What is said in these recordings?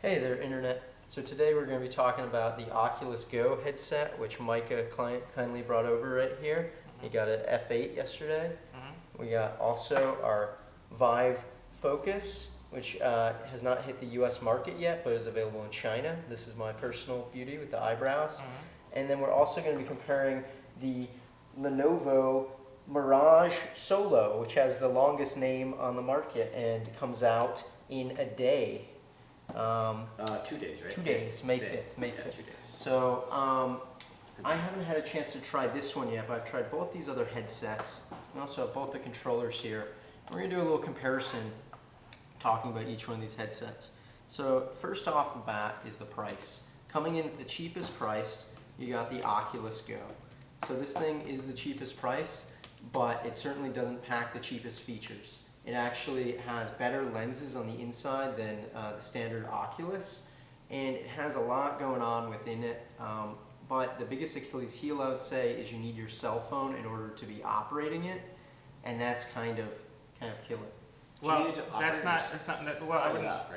Hey there, Internet. So today we're going to be talking about the Oculus Go headset, which Micah kindly brought over right here. He got an F8 yesterday. We got also our Vive Focus, which has not hit the US market yet, but is available in China. This is my personal beauty with the eyebrows. And then we're also going to be comparing the Lenovo Mirage Solo, which has the longest name on the market and comes out in a day. 2 days, right? 2 days, May 5th. May 5th. 2 days. So I haven't had a chance to try this one yet, but I've tried both these other headsets. We also have both the controllers here. We're going to do a little comparison talking about each one of these headsets. So first off the bat is the price. Coming in at the cheapest price, you got the Oculus Go. So this thing is the cheapest price, but it certainly doesn't pack the cheapest features. It actually has better lenses on the inside than the standard Oculus, and it has a lot going on within it. But the biggest Achilles heel, I would say, is you need your cell phone in order to be operating it, and that's kind of kill it. Well, that's not. Well,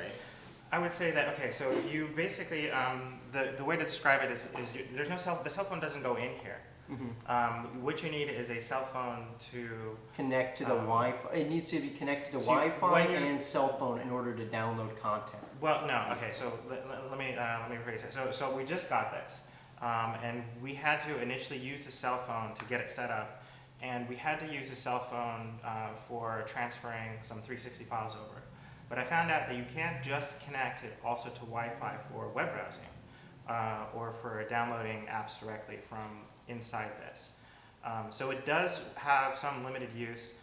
I would say that. Okay, so you basically the way to describe it is there's no the cell phone doesn't go in here. What you need is a cell phone to connect to the Wi-Fi. It needs to be connected to Wi-Fi and cell phone in order to download content. Well, no. Okay, so let me rephrase it. So we just got this, and we had to initially use the cell phone to get it set up, and we had to use the cell phone for transferring some 360 files over. But I found out that you can't just connect it also to Wi-Fi for web browsing or for downloading apps directly from inside this. So it does have some limited use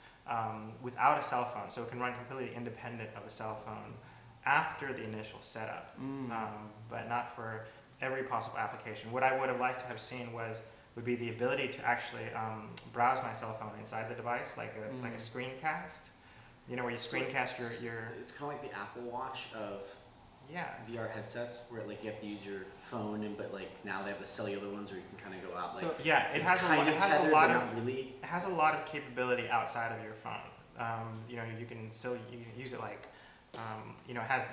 without a cell phone, so it can run completely independent of a cell phone after the initial setup, but not for every possible application. What I would have liked to have seen would be the ability to actually browse my cell phone inside the device, like a screencast. You know, where you screencast your. It's kind of like the Apple Watch of VR headsets, where like you have to use your phone, but like now they have the cellular ones where you can kind of go out. Like, so yeah, it has a lot of capability outside of your phone. You know, you can use it like. You know, it has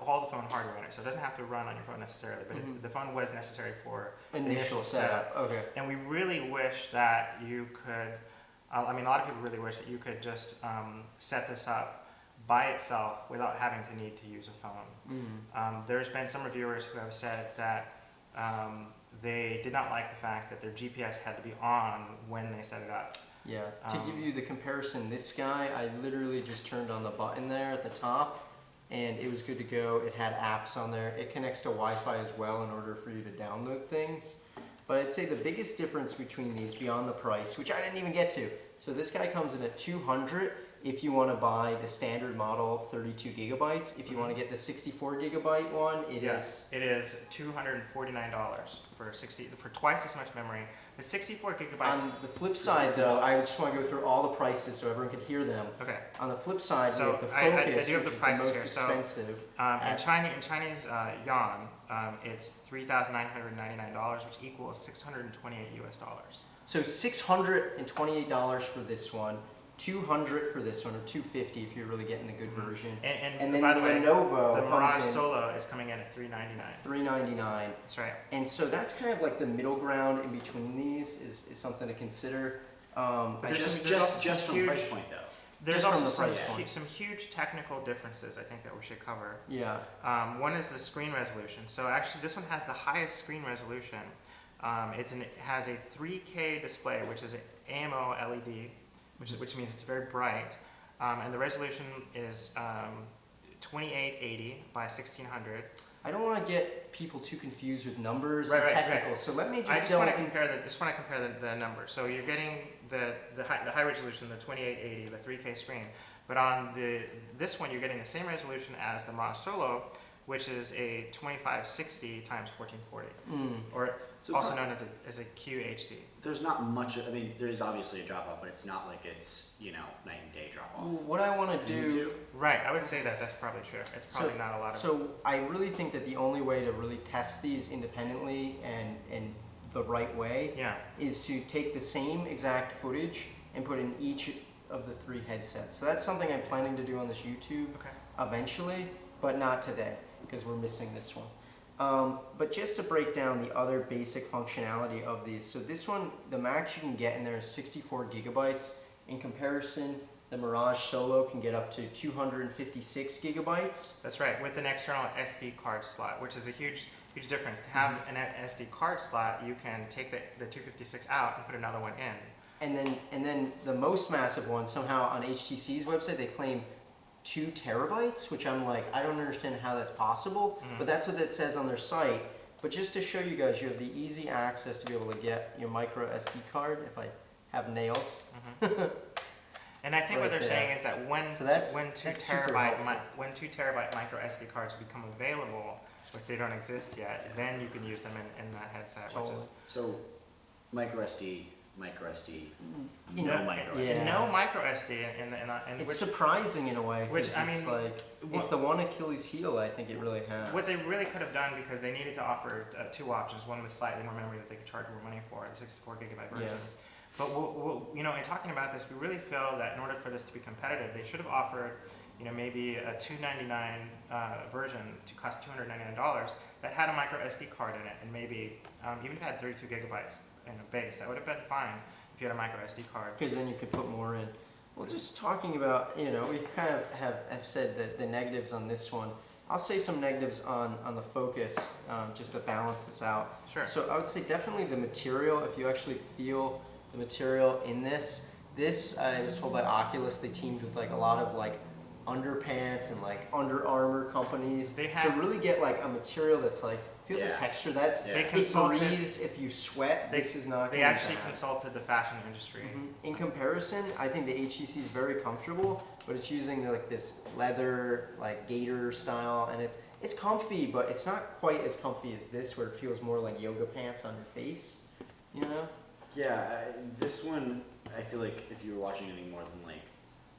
all the phone hardware in it, so it doesn't have to run on your phone necessarily, but the phone was necessary for initial setup. Okay. And we really wish that you could, I mean, a lot of people really wish that you could just set this up by itself without having to need to use a phone. There's been some reviewers who have said that they did not like the fact that their GPS had to be on when they set it up. Yeah, to give you the comparison, this guy, I literally just turned on the button there at the top, and it was good to go. It had apps on there. It connects to Wi-Fi as well in order for you to download things. But I'd say the biggest difference between these, beyond the price, which I didn't even get to, so this guy comes in at $200 if you want to buy the standard model 32 gigabytes. If you want to get the 64 gigabyte one, it is $249 for twice as much memory. The 64 gigabytes. On the flip side, though, I just want to go through all the prices so everyone can hear them. Okay. On the flip side, so you have the Focus, I do have the prices which is the most here. expensive. In Chinese yuan, it's $3,999, which equals $628 US. So $628 for this one. $200 for this one, or $250 if you're really getting the good version. And then by the way, Lenovo the Mirage Solo is coming in at $399. $399. That's right. And so that's kind of like the middle ground in between these is something to consider. Just from the price point though. There's also some huge technical differences I think that we should cover. Yeah. One is the screen resolution. So actually this one has the highest screen resolution. It has a 3K display, which is an AMO LED. Which means it's very bright, and the resolution is 2880 by 1600. I don't want to get people too confused with numbers and technical, so let me just. I just want to compare the numbers. So you're getting the high resolution, the 2880, the 3K screen, but on this one you're getting the same resolution as the Mirage Solo, which is a 2560 times 1440, or also known as a QHD. There's not much. I mean, there is obviously a drop off, but it's not like it's night and day drop off. What I want to do, right? I would say that's probably true. It's probably not a lot of. So I really think that the only way to really test these independently and the right way is to take the same exact footage and put in each of the 3 headsets. So that's something I'm planning to do on this YouTube eventually, but not today. because we're missing this one. But just to break down the other basic functionality of these, so this one, the max you can get in there is 64 gigabytes. In comparison, the Mirage Solo can get up to 256 gigabytes. That's right, with an external SD card slot, which is a huge difference. To have an SD card slot, you can take the 256 out and put another one in. And then the most massive one, somehow on HTC's website, they claim 2 terabytes, which I'm like, I don't understand how that's possible, but that's what it says on their site. But just to show you guys, you have the easy access to be able to get your micro SD card, if I have nails. And I think Right what they're there. saying is that when that's 2 super terabyte helpful. micro SD cards become available, which they don't exist yet, then you can use them in that headset. Which is So, micro SD, You no know, micro yeah. SD. There's no micro SD in It's which, surprising in a way, 'cause which, I it's mean, like, it's the one Achilles heel I think it really has. what they really could have done, because they needed to offer 2 options, one with slightly more memory that they could charge more money for, the 64 gigabyte version. Yeah. But in talking about this, we really feel that in order for this to be competitive, they should have offered, maybe a $299 version to cost $299 that had a micro SD card in it, and maybe even if it had 32 gigabytes in a base, that would have been fine if you had a micro SD card. Because then you could put more in. Well, just talking about, we kind of have said that the negatives on this one. I'll say some negatives on the Focus, just to balance this out. Sure. So I would say definitely the material, if you actually feel the material in this. This, I was told by Oculus, they teamed with like a lot of like underpants and like Under Armour companies They to have- really get like a material that's like, feel the Yeah. texture, that's, Yeah. They it consulted. breathes if you sweat, They- this is not They gonna be actually bad. consulted the fashion industry. In comparison, I think the HTC is very comfortable, but it's using like this leather, like gator style, and it's comfy, but it's not quite as comfy as this, where it feels more like yoga pants on your face, Yeah, this one, I feel like if you were watching anything more than like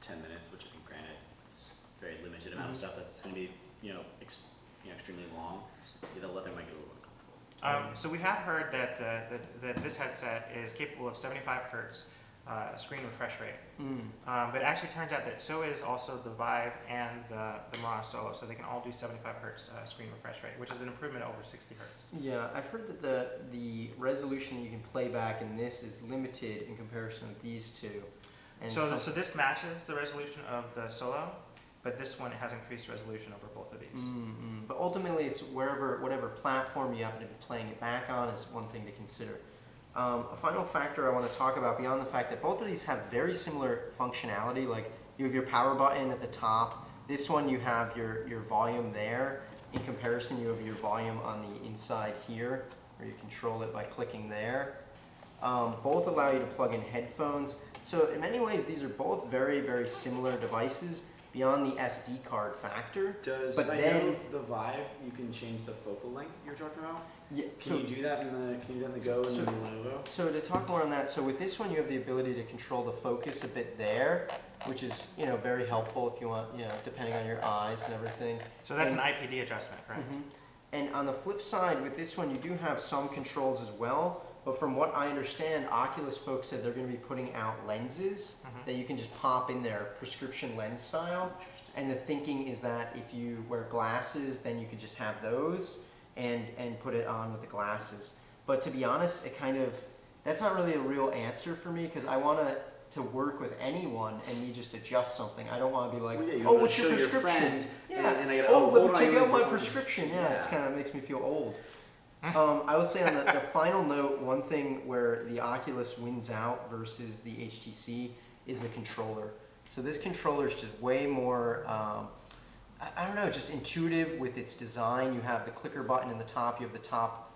10 minutes, which I think granted, it's a very limited amount of stuff that's going to be, extremely long, the leather might get a little uncomfortable. So we have heard that this headset is capable of 75 hertz screen refresh rate. But it actually turns out that so is also the Vive and the Mirage Solo, so they can all do 75 hertz screen refresh rate, which is an improvement over 60 hertz. Yeah, I've heard that the resolution that you can play back in this is limited in comparison with these two. And So this matches the resolution of the Solo, but this one has increased resolution over both of these. But ultimately, it's whatever platform you happen to be playing it back on is one thing to consider. A final factor I want to talk about, beyond the fact that both of these have very similar functionality, like you have your power button at the top. This one you have your volume there. In comparison, you have your volume on the inside here, where you control it by clicking there. Both allow you to plug in headphones. So in many ways, these are both very, very similar devices beyond the SD card factor. But then the Vive, you can change the focal length you were talking about? Yeah, Can you do that in the Go and the Lenovo? So to talk more on that, so with this one you have the ability to control the focus a bit there, which is very helpful if you want, depending on your eyes and everything. So that's an IPD adjustment, correct? And on the flip side, with this one you do have some controls as well, but from what I understand, Oculus folks said they're going to be putting out lenses that you can just pop in there, prescription lens style. And the thinking is that if you wear glasses, then you could just have those and put it on with the glasses. But to be honest, that's not really a real answer for me, because I want to work with anyone and me just adjust something. I don't want to be like, what's your prescription? And I gotta, let me take out my my prescription. Yeah, it's kind of makes me feel old. I would say on the final note, one thing where the Oculus wins out versus the HTC is the controller. So this controller is just way more, I don't know, just intuitive with its design. You have the clicker button in the top, you have the top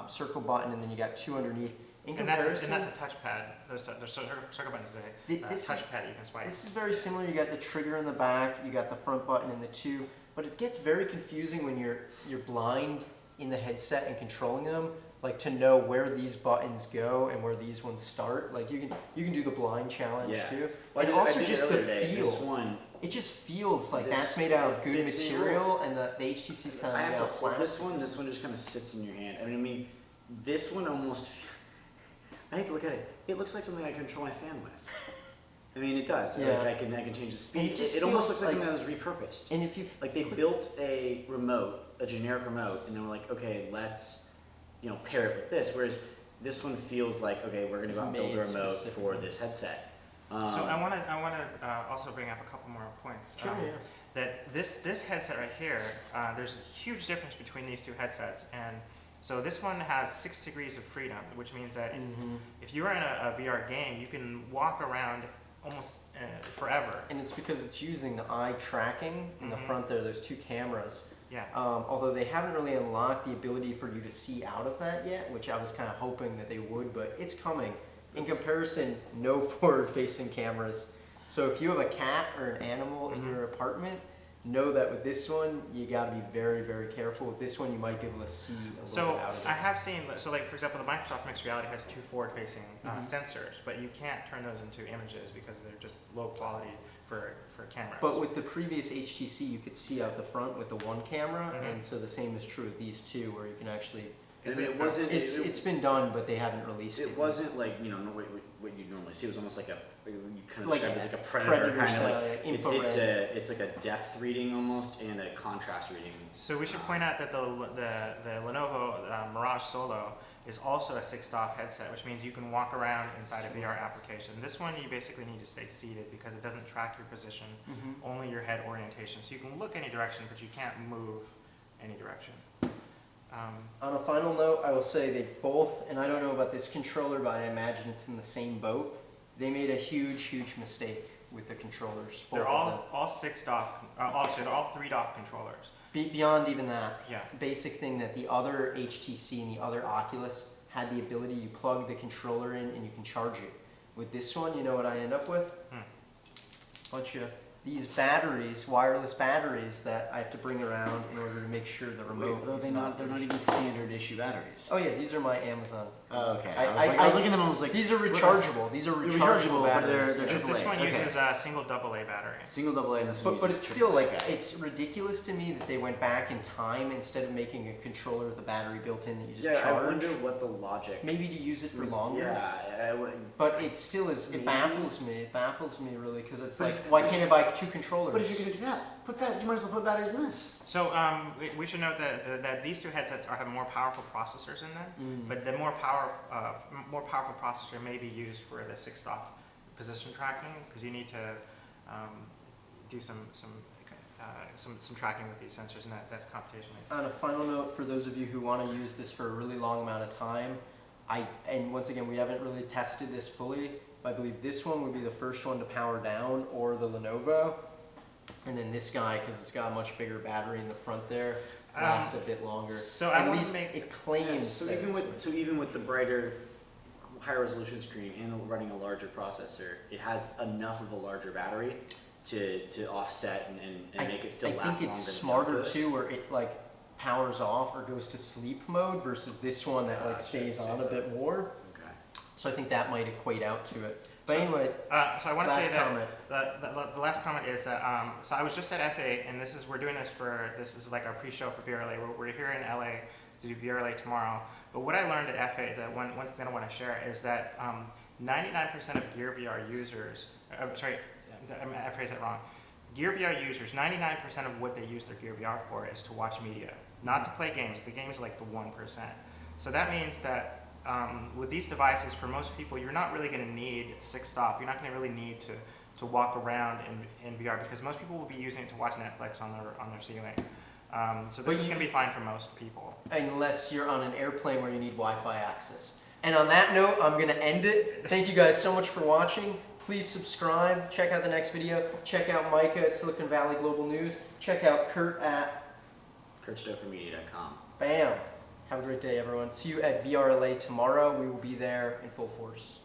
circle button, and then you got two underneath. In comparison, and that's a touchpad. There's circle buttons a touchpad you can swipe. This is very similar. You got the trigger in the back, you got the front button in the two, but it gets very confusing when you're blind in the headset and controlling them, like to know where these buttons go and where these ones start. Like you can do the blind challenge too. Well, and also just the feel. This one, it just feels like that's made out of good material, and the HTC's kind of made out of plastic. This one just kind of sits in your hand. I mean, this one almost, I hate to look at it, it looks like something I control my fan with. mean, it does. Yeah. Like, I can change the speed. It just It almost feels looks like like- something that was repurposed. And if you Like they built a remote, a generic remote, and they were like, okay, let's, pair it with this. Whereas this one feels like, okay, we're gonna go out and build a Made remote specifically. for this headset. So I want to also bring up a couple more points. Sure, yeah. That this headset right here, there's a huge difference between these two headsets, and so this one has 6 degrees of freedom, which means that if you're in a VR game, you can walk around almost forever. And it's because it's using the eye tracking in the front there. There's 2 cameras. Yeah. Although they haven't really unlocked the ability for you to see out of that yet, which I was kind of hoping that they would, but it's coming. In comparison, no forward-facing cameras. So if you have a cat or an animal in your apartment, know that with this one, you got to be very, very careful. With this one, you might be able to see a little bit out of it. I have seen, so like for example, the Microsoft Mixed Reality has 2 forward-facing sensors, but you can't turn those into images because they're just low quality for cameras. But with the previous HTC, you could see out the front with the 1 camera, and so the same is true with these 2, where you can actually. And it wasn't. It's been done, but they haven't released it. It wasn't like what you normally see. It was almost like you kind of Like describe it as like a predator kind of style, like like infrared. it's like a depth reading almost and a contrast reading. So we should point out that the Lenovo Mirage Solo is also a 6-DoF headset, which means you can walk around inside a VR application. This one you basically need to stay seated because it doesn't track your position, only your head orientation. So you can look any direction, but you can't move any direction. On a final note, I will say they both, and I don't know about this controller, but I imagine it's in the same boat. They made a huge, huge mistake with the controllers. They're all 6-DoF, they're all 3-DoF controllers. Beyond even that, Yeah. basic thing that the other HTC and the other Oculus had the ability, you plug the controller in and you can charge it. With this one, you know what I end up with? Bunch of these batteries, wireless batteries that I have to bring around in order to make sure the remote is they're not even standard issue batteries. Oh yeah, these are my Amazon. Oh, okay. I was looking at them and I was like, these are rechargeable. These are rechargeable but batteries. they're yeah. This one AAAs, okay. uses a single AA battery. Single AA and this one But uses it's still like, okay. it's ridiculous to me that they went back in time instead of making a controller with a battery built in that you just I charge. wonder what the logic. Maybe to use it for longer. Yeah, I wouldn't. But it still is, it Maybe. baffles me. It baffles me really because it's But like, if- why can't I buy 2 controllers? But if you're gonna do that, you might as well put batteries in this. So we should note that these 2 headsets have more powerful processors in them, but the more powerful processor may be used for the 6-DoF position tracking because you need to do some tracking with these sensors, and that's computationally. On a final note, for those of you who want to use this for a really long amount of time, and once again, we haven't really tested this fully, but I believe this one would be the first one to power down, or the Lenovo. And then this guy, because it's got a much bigger battery in the front there, lasts a bit longer. So I At want least to make it claims. So that even with the brighter, higher resolution screen and running a larger processor, it has enough of a larger battery to offset and make it still last longer. I think it's than smarter Oculus. too, where it like powers off or goes to sleep mode versus this one that like stays on a bit more. Okay. So I think that might equate out to it. But anyway, So I want to say last comment. that the last comment is that so I was just at F8, and we're doing this is like our pre-show for VRLA. We're here in LA to do VRLA tomorrow. But what I learned at F8, that one thing that I want to share is that 99% of Gear VR users, I phrased that wrong. Gear VR users, 99% of what they use their Gear VR for is to watch media, not to play games. The games are like the 1%. So that means that with these devices, for most people, you're not really going to need 6-DoF. You're not going to really need to walk around in VR because most people will be using it to watch Netflix on their ceiling. So this is going to be fine for most people. Unless you're on an airplane where you need Wi-Fi access. And on that note, I'm going to end it. Thank you guys so much for watching. Please subscribe. Check out the next video. Check out Micah at Silicon Valley Global News. Check out Kurt at KurtStouffermedia.com. BAM. Have a great day, everyone. See you at VRLA tomorrow. We will be there in full force.